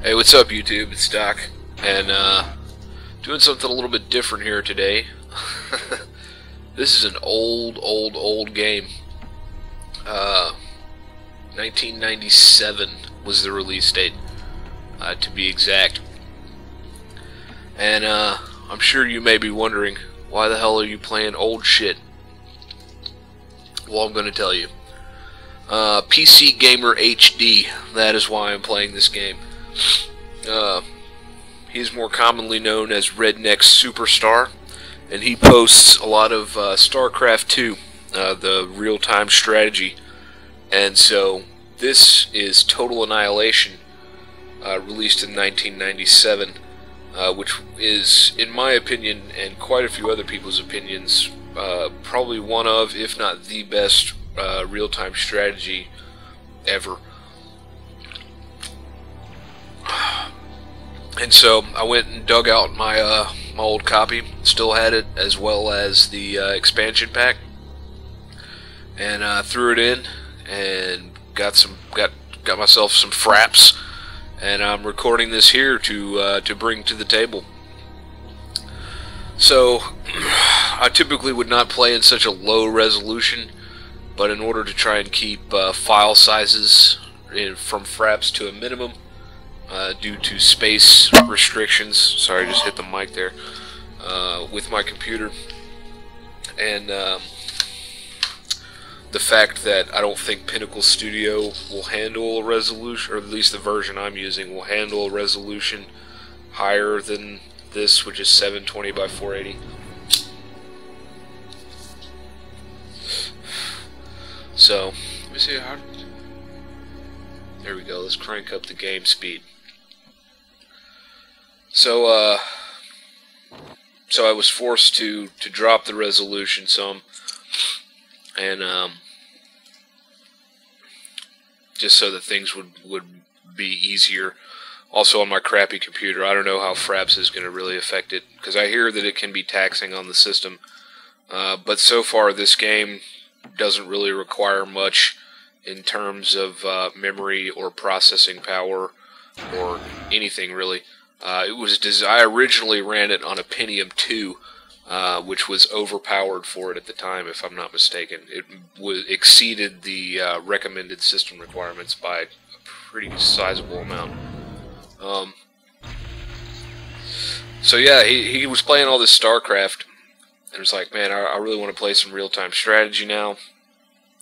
Hey, what's up, YouTube? It's Doc, and doing something a little bit different here today. This is an old game. 1997 was the release date, to be exact. And I'm sure you may be wondering, why the hell are you playing old shit? Well, I'm going to tell you. PC Gamer HD, that is why I'm playing this game. He's more commonly known as Redneck Superstar, and he posts a lot of StarCraft 2, the real-time strategy. And so this is Total Annihilation, released in 1997, which is, in my opinion, and quite a few other people's opinions, probably one of, if not the best, real-time strategy ever. And so I went and dug out my my old copy, still had it, as well as the expansion pack, and threw it in, and got myself some fraps, and I'm recording this here to bring to the table. So I typically would not play in such a low resolution, but in order to try and keep file sizes from fraps to a minimum, due to space restrictions. Sorry, I just hit the mic there. With my computer, and the fact that I don't think Pinnacle Studio will handle a resolution, or at least the version I'm using will handle a resolution higher than this, which is 720 by 480. So let me see how. There we go. Let's crank up the game speed. So I was forced to drop the resolution some, and just so that things would be easier. Also, on my crappy computer, I don't know how fraps is going to really affect it, because I hear that it can be taxing on the system. But so far, this game doesn't really require much in terms of memory or processing power or anything really. I originally ran it on a Pentium 2, which was overpowered for it at the time, if I'm not mistaken. It exceeded the recommended system requirements by a pretty sizable amount. So yeah, he was playing all this StarCraft, and was like, man, I really want to play some real-time strategy now.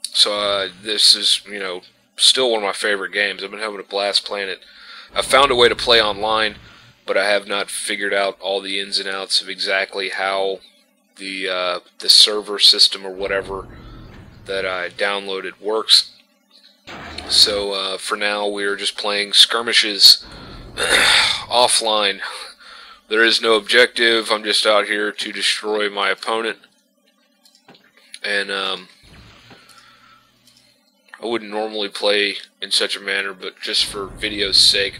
So this is, you know, still one of my favorite games. I've been having a blast playing it. I found a way to play online, but I have not figured out all the ins and outs of exactly how the server system or whatever that I downloaded works. So for now, we're just playing skirmishes offline. There is no objective. I'm just out here to destroy my opponent, and I wouldn't normally play in such a manner, but just for video's sake,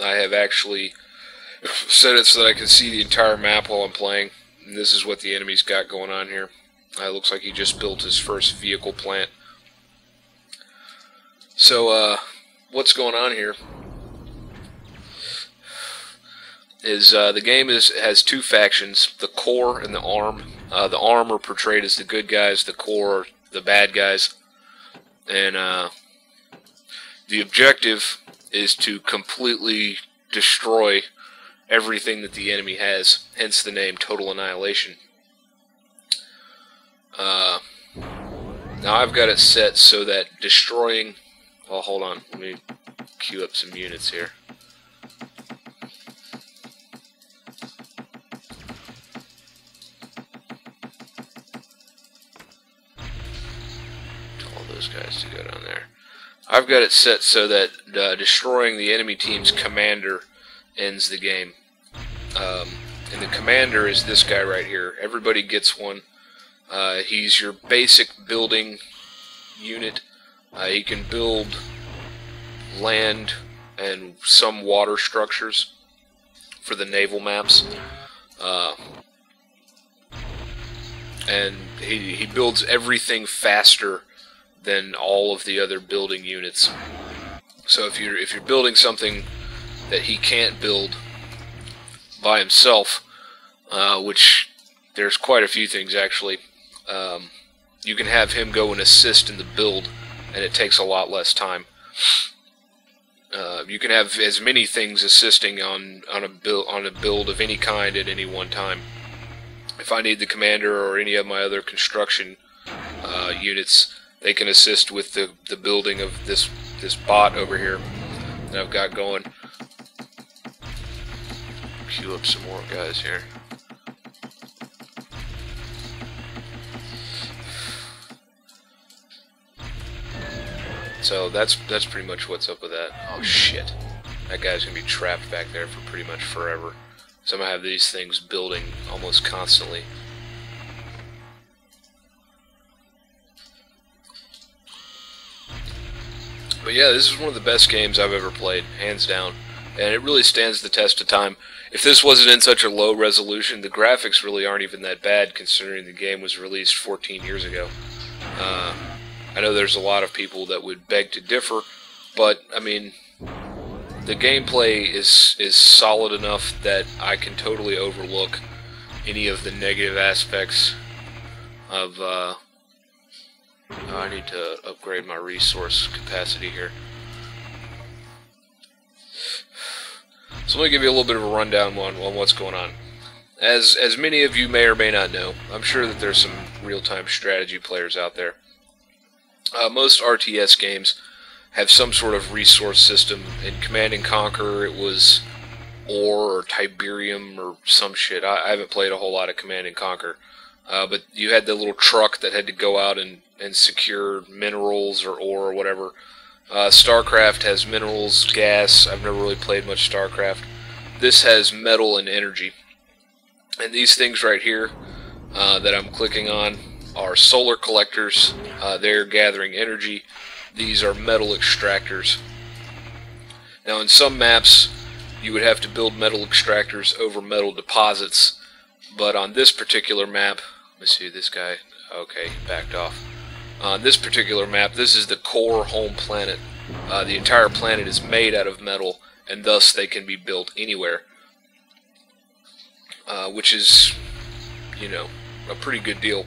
I have actually set it so that I can see the entire map while I'm playing. And this is what the enemy's got going on here. It looks like he just built his first vehicle plant. So, what's going on here is the game has two factions, the core and the arm. The arm are portrayed as the good guys, the core the bad guys. And the objective is to completely destroy everything that the enemy has, hence the name Total Annihilation. Now I've got it set so that destroying... Well, hold on, let me queue up some units here. Those guys to go down there. I've got it set so that destroying the enemy team's commander ends the game. And the commander is this guy right here. Everybody gets one. He's your basic building unit. He can build land and some water structures for the naval maps. And he builds everything faster than all of the other building units. So if you're building something that he can't build by himself, which there's quite a few things actually. You can have him go and assist in the build, and it takes a lot less time. You can have as many things assisting on a build of any kind at any one time. If I need the commander or any of my other construction units, they can assist with the building of this bot over here that I've got going. Queue up some more guys here. So that's pretty much what's up with that. Oh shit. That guy's gonna be trapped back there for pretty much forever. So I'm gonna have these things building almost constantly. But yeah, this is one of the best games I've ever played, hands down. And it really stands the test of time. If this wasn't in such a low resolution, the graphics really aren't even that bad considering the game was released 14 years ago. I know there's a lot of people that would beg to differ, but I mean, the gameplay is solid enough that I can totally overlook any of the negative aspects of I need to upgrade my resource capacity here. So let me give you a little bit of a rundown on what's going on. As many of you may or may not know, I'm sure that there's some real-time strategy players out there. Most RTS games have some sort of resource system. In Command & Conquer, it was ore or Tiberium or some shit. I haven't played a whole lot of Command & Conquer. But you had the little truck that had to go out and secure minerals or ore or whatever. StarCraft has minerals, gas. I've never really played much StarCraft. This has metal and energy. And these things right here that I'm clicking on are solar collectors. They're gathering energy. These are metal extractors. Now in some maps you would have to build metal extractors over metal deposits, but on this particular map, let me see, this guy, okay, he backed off. On this particular map, this is the core home planet. The entire planet is made out of metal, and thus they can be built anywhere. Which is, you know, a pretty good deal.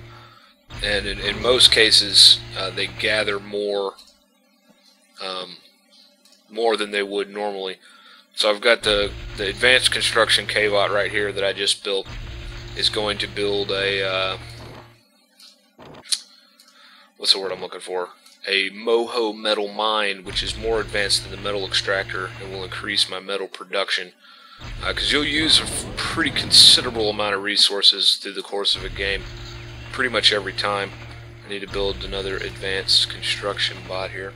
And in most cases, they gather more than they would normally. So I've got the advanced construction K-bot right here that I just built. Is going to build a what's the word I'm looking for? A moho metal mine, which is more advanced than the metal extractor and will increase my metal production. Because you'll use a pretty considerable amount of resources through the course of a game, pretty much every time. I need to build another advanced construction bot here.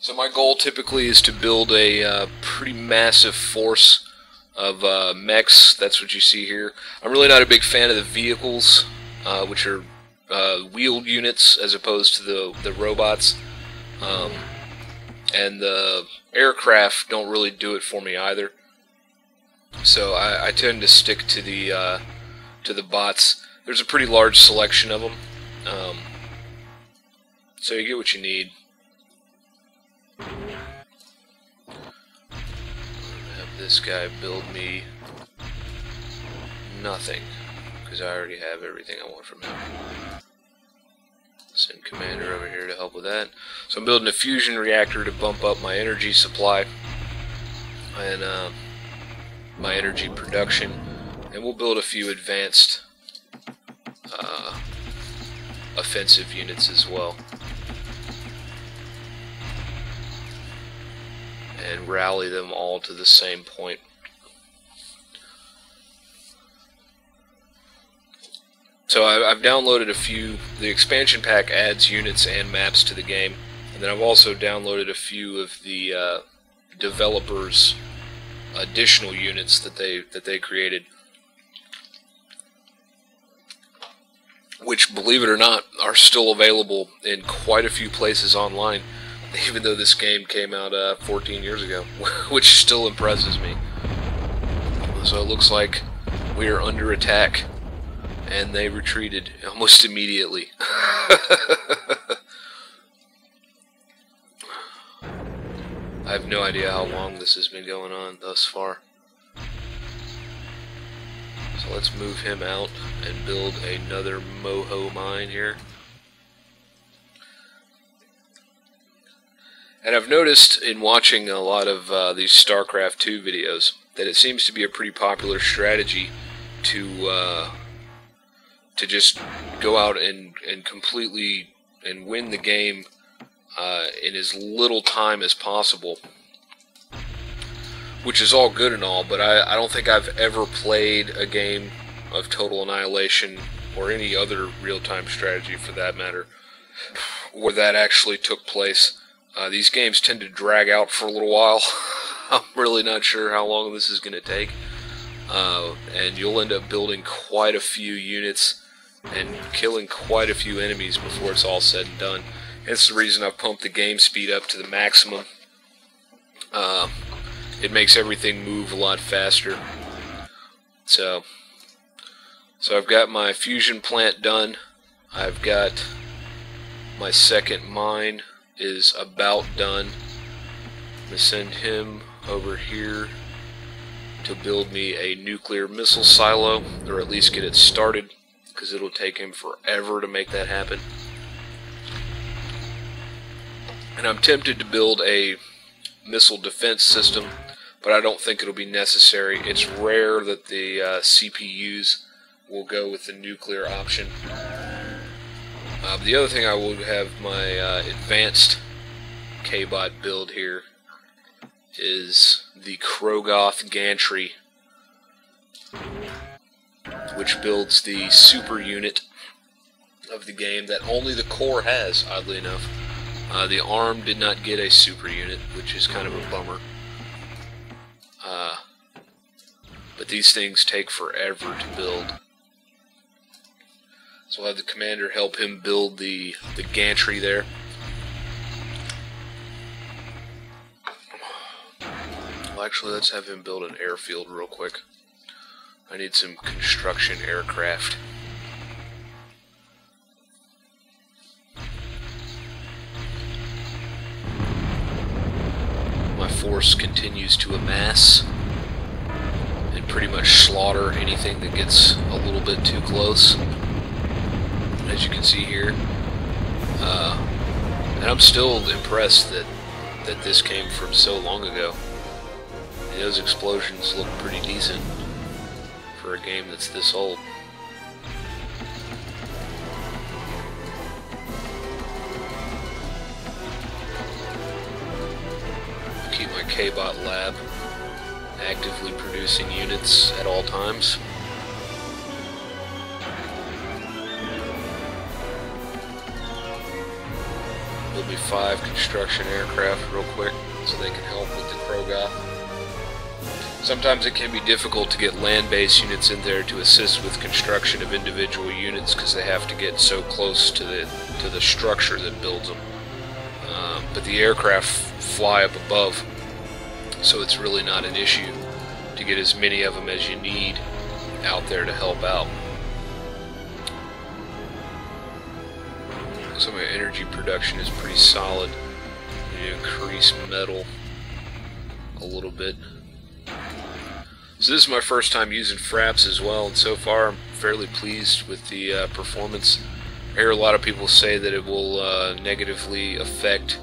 So my goal typically is to build a pretty massive force of mechs. That's what you see here. I'm really not a big fan of the vehicles, which are wheeled units as opposed to the robots. And the aircraft don't really do it for me either. So I tend to stick to the bots. There's a pretty large selection of them. So you get what you need. Have this guy build me nothing, because I already have everything I want from him. Send Commander over here to help with that. So I'm building a fusion reactor to bump up my energy supply and my energy production, and we'll build a few advanced offensive units as well. And rally them all to the same point. So I've downloaded a few. The expansion pack adds units and maps to the game, and then I've also downloaded a few of the developers' additional units that they created, which, believe it or not, are still available in quite a few places online. Even though this game came out 14 years ago, which still impresses me. So it looks like we are under attack, and they retreated almost immediately. I have no idea how long this has been going on thus far. So let's move him out and build another moho mine here. And I've noticed in watching a lot of these StarCraft 2 videos that it seems to be a pretty popular strategy to just go out and completely and win the game in as little time as possible, which is all good and all, but I don't think I've ever played a game of Total Annihilation or any other real-time strategy for that matter where that actually took place. These games tend to drag out for a little while. I'm really not sure how long this is going to take, and you'll end up building quite a few units and killing quite a few enemies before it's all said and done. That's the reason I've pumped the game speed up to the maximum. It makes everything move a lot faster. So I've got my fusion plant done. I've got my second mine is about done. I'm going to send him over here to build me a nuclear missile silo, or at least get it started, because it'll take him forever to make that happen. And I'm tempted to build a missile defense system, but I don't think it'll be necessary. It's rare that the CPUs will go with the nuclear option. The other thing I will have my advanced K-bot build here is the Krogoth Gantry, which builds the super unit of the game that only the core has, oddly enough. The ARM did not get a super unit, which is kind of a bummer. But these things take forever to build. So I'll have the commander help him build the gantry there. Well, actually, let's have him build an airfield real quick. I need some construction aircraft. My force continues to amass and pretty much slaughter anything that gets a little bit too close, as you can see here. And I'm still impressed that this came from so long ago. And those explosions look pretty decent for a game that's this old. Keep my K-bot lab actively producing units at all times. There'll be 5 construction aircraft real quick so they can help with the Krogoth. Sometimes it can be difficult to get land-based units in there to assist with construction of individual units because they have to get so close to the structure that builds them. But the aircraft fly up above, so it's really not an issue to get as many of them as you need out there to help out. So my energy production is pretty solid. I need to increase metal a little bit. So this is my first time using fraps as well, and so far I'm fairly pleased with the performance. I hear a lot of people say that it will negatively affect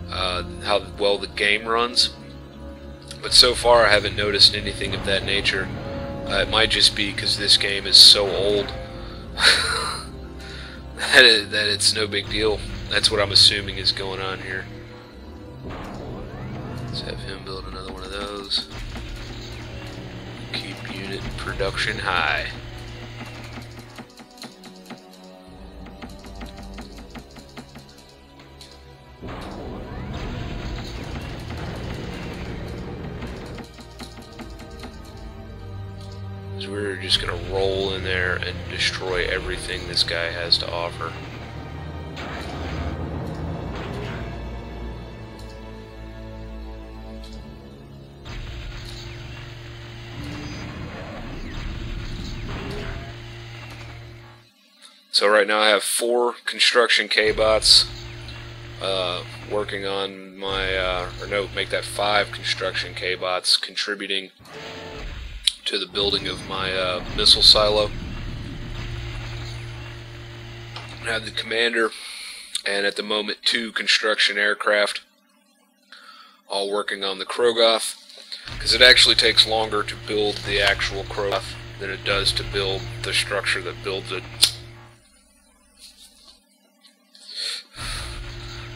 how well the game runs, but so far I haven't noticed anything of that nature. It might just be because this game is so old that it's no big deal. That's what I'm assuming is going on here. Let's have him build another one of those. Keep unit production high. So we're just going to roll in there and destroy everything this guy has to offer. So right now I have 4 construction K-bots working on my, or no, make that 5 construction K-bots contributing to the building of my missile silo. I have the commander and at the moment 2 construction aircraft all working on the Krogoth, because it actually takes longer to build the actual Krogoth than it does to build the structure that builds it.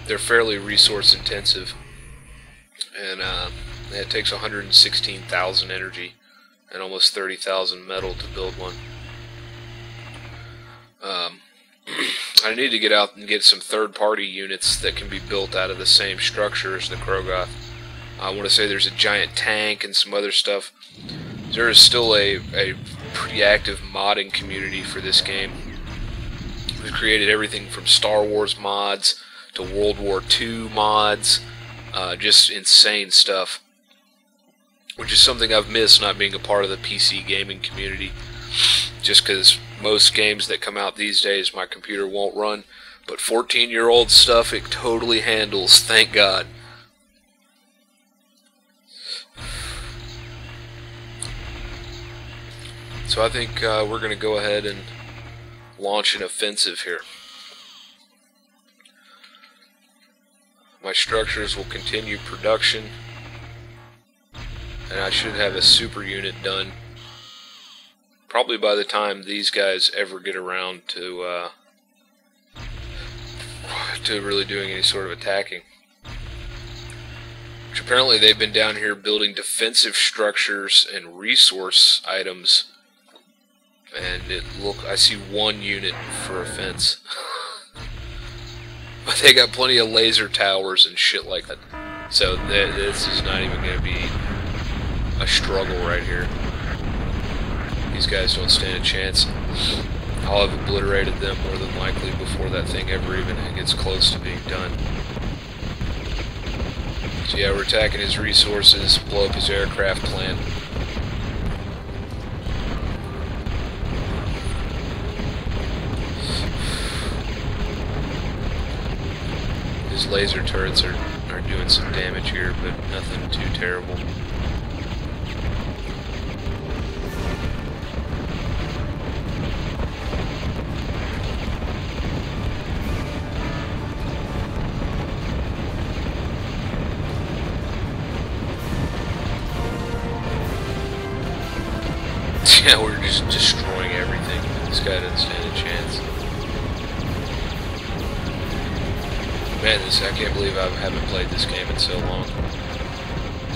They're fairly resource intensive, and it takes 116,000 energy and almost 30,000 metal to build one. I need to get out and get some third-party units that can be built out of the same structure as the Krogoth. I want to say there's a giant tank and some other stuff. There is still a pretty active modding community for this game. We've created everything from Star Wars mods to World War II mods, just insane stuff, which is something I've missed not being a part of the PC gaming community, just because most games that come out these days my computer won't run, but 14-year-old stuff it totally handles, thank God. So I think we're going to go ahead and launch an offensive here. My structures will continue production, and I should have a super unit done probably by the time these guys ever get around to really doing any sort of attacking. Which apparently they've been down here building defensive structures and resource items, and I see 1 unit for offense. But they got plenty of laser towers and shit like that. So this is not even going to be a struggle right here. These guys don't stand a chance. I'll have obliterated them more than likely before that thing ever even gets close to being done. So yeah, we're attacking his resources, blow up his aircraft plant. His laser turrets are doing some damage here, but nothing too terrible. Yeah, we're just destroying everything. This guy doesn't stand a chance. Man, I can't believe I haven't played this game in so long.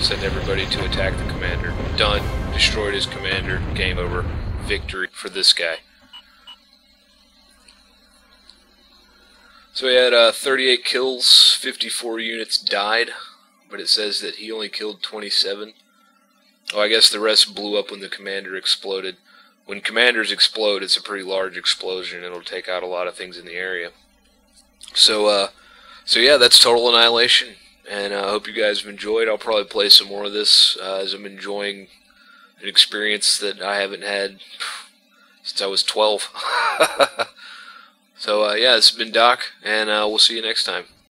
Send everybody to attack the commander. Done. Destroyed his commander. Game over. Victory for this guy. So he had 38 kills, 54 units died, but it says that he only killed 27. Oh, I guess the rest blew up when the commander exploded. When commanders explode, it's a pretty large explosion. It'll take out a lot of things in the area. So yeah, that's Total Annihilation, and I hope you guys have enjoyed. I'll probably play some more of this as I'm enjoying an experience that I haven't had since I was 12. So yeah, this has been Doc, and we'll see you next time.